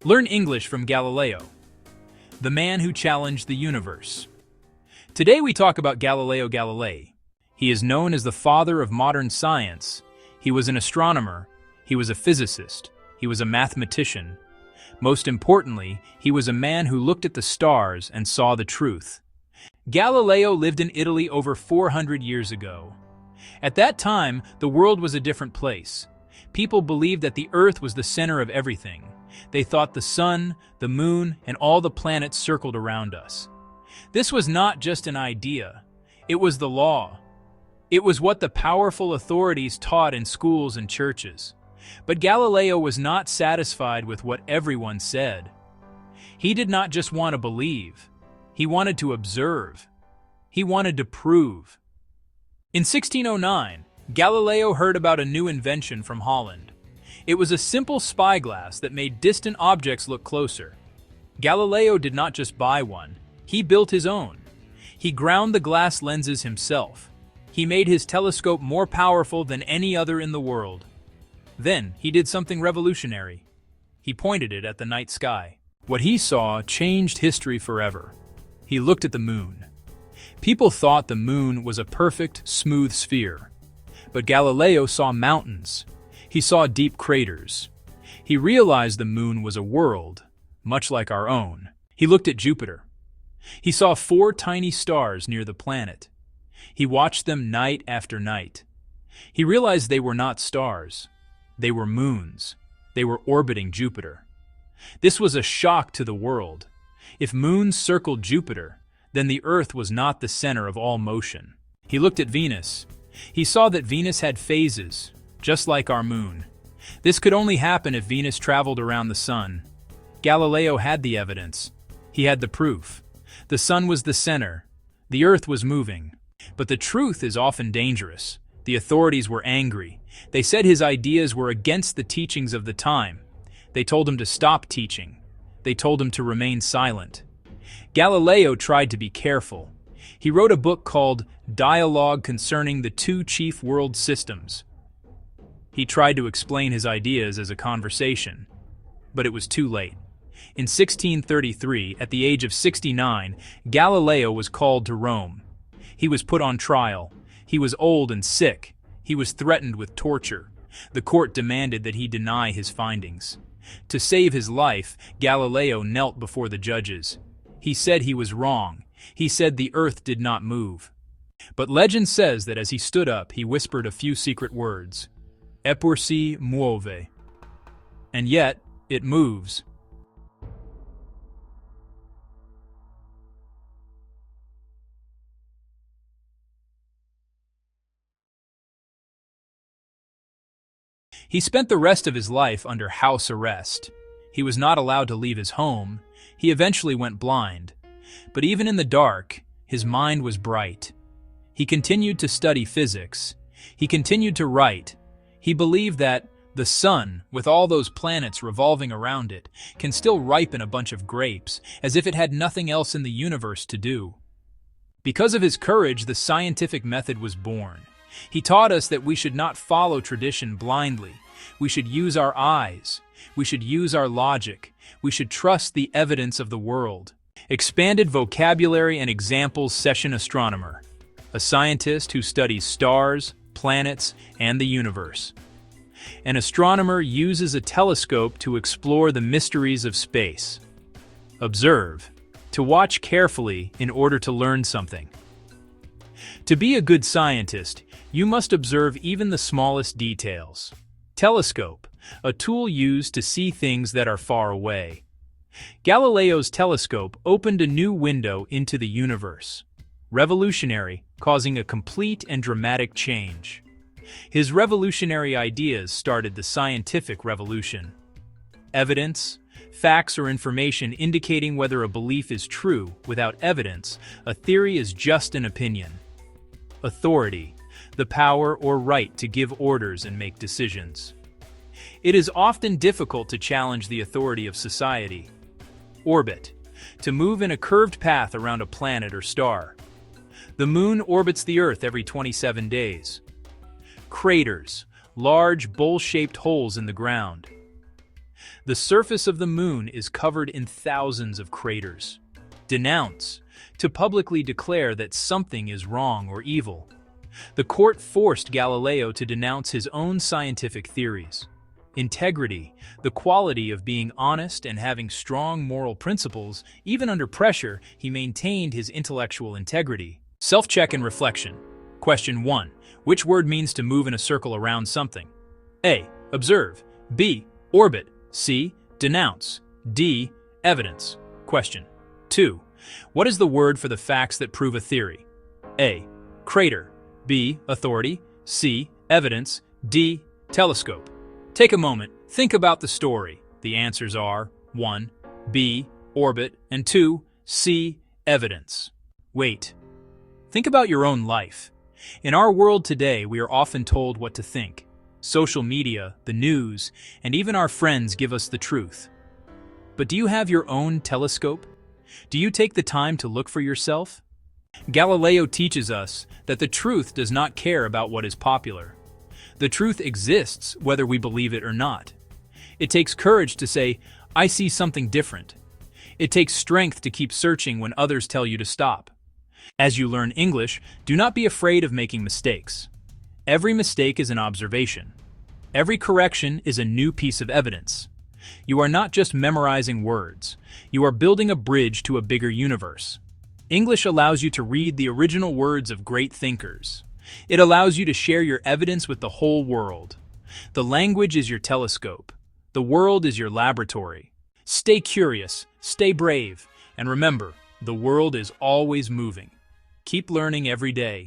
Learn English from Galileo, the man who challenged the universe. Today we talk about Galileo Galilei. He is known as the father of modern science. He was an astronomer, he was a physicist, he was a mathematician. Most importantly, he was a man who looked at the stars and saw the truth. Galileo lived in Italy over 400 years ago. At that time, the world was a different place. People believed that the Earth was the center of everything. They thought the sun, the moon, and all the planets circled around us. This was not just an idea. It was the law. It was what the powerful authorities taught in schools and churches. But Galileo was not satisfied with what everyone said. He did not just want to believe. He wanted to observe. He wanted to prove. In 1609, Galileo heard about a new invention from Holland. It was a simple spyglass that made distant objects look closer. Galileo did not just buy one, he built his own. He ground the glass lenses himself. He made his telescope more powerful than any other in the world. Then, he did something revolutionary. He pointed it at the night sky. What he saw changed history forever. He looked at the moon. People thought the moon was a perfect, smooth sphere. But Galileo saw mountains. He saw deep craters. He realized the moon was a world, much like our own. He looked at Jupiter. He saw 4 tiny stars near the planet. He watched them night after night. He realized they were not stars. They were moons. They were orbiting Jupiter. This was a shock to the world. If moons circled Jupiter, then the Earth was not the center of all motion. He looked at Venus. He saw that Venus had phases, just like our moon. This could only happen if Venus traveled around the sun. Galileo had the evidence. He had the proof. The sun was the center. The Earth was moving. But the truth is often dangerous. The authorities were angry. They said his ideas were against the teachings of the time. They told him to stop teaching. They told him to remain silent. Galileo tried to be careful. He wrote a book called Dialogue Concerning the Two Chief World Systems. He tried to explain his ideas as a conversation, but it was too late. In 1633, at the age of 69, Galileo was called to Rome. He was put on trial. He was old and sick. He was threatened with torture. The court demanded that he deny his findings. To save his life, Galileo knelt before the judges. He said he was wrong. He said the earth did not move. But legend says that as he stood up, he whispered a few secret words. Eppur Si Muove. And yet, it moves. He spent the rest of his life under house arrest. He was not allowed to leave his home. He eventually went blind. But even in the dark, his mind was bright. He continued to study physics. He continued to write. He believed that the sun, with all those planets revolving around it, can still ripen a bunch of grapes, as if it had nothing else in the universe to do. Because of his courage, the scientific method was born. He taught us that we should not follow tradition blindly. We should use our eyes. We should use our logic. We should trust the evidence of the world. Expanded vocabulary and examples. Session astronomer, a scientist who studies stars, planets, and the universe. An astronomer uses a telescope to explore the mysteries of space. Observe, to watch carefully in order to learn something. To be a good scientist, you must observe even the smallest details. Telescope, a tool used to see things that are far away. Galileo's telescope opened a new window into the universe. Revolutionary, causing a complete and dramatic change. His revolutionary ideas started the scientific revolution. Evidence, facts or information indicating whether a belief is true. Without evidence, a theory is just an opinion. Authority, the power or right to give orders and make decisions. It is often difficult to challenge the authority of society. Orbit, to move in a curved path around a planet or star. The moon orbits the Earth every 27 days. Craters, large bowl-shaped holes in the ground. The surface of the moon is covered in thousands of craters. Denounce, to publicly declare that something is wrong or evil. The court forced Galileo to denounce his own scientific theories. Integrity, the quality of being honest and having strong moral principles, even under pressure, he maintained his intellectual integrity. Self-check and reflection. Question 1. Which word means to move in a circle around something? A. Observe. B. Orbit. C. Denounce. D. Evidence. Question 2. What is the word for the facts that prove a theory? A. Crater. B. Authority. C. Evidence. D. Telescope. Take a moment, think about the story. The answers are 1. B. Orbit, and 2. C. Evidence. Wait. Think about your own life. In our world today, we are often told what to think. Social media, the news, and even our friends give us the truth. But do you have your own telescope? Do you take the time to look for yourself? Galileo teaches us that the truth does not care about what is popular. The truth exists whether we believe it or not. It takes courage to say, I see something different. It takes strength to keep searching when others tell you to stop. As you learn English, do not be afraid of making mistakes. Every mistake is an observation. Every correction is a new piece of evidence. You are not just memorizing words. You are building a bridge to a bigger universe. English allows you to read the original words of great thinkers. It allows you to share your evidence with the whole world. The language is your telescope. The world is your laboratory. Stay curious, stay brave, and remember, the world is always moving. Keep learning every day.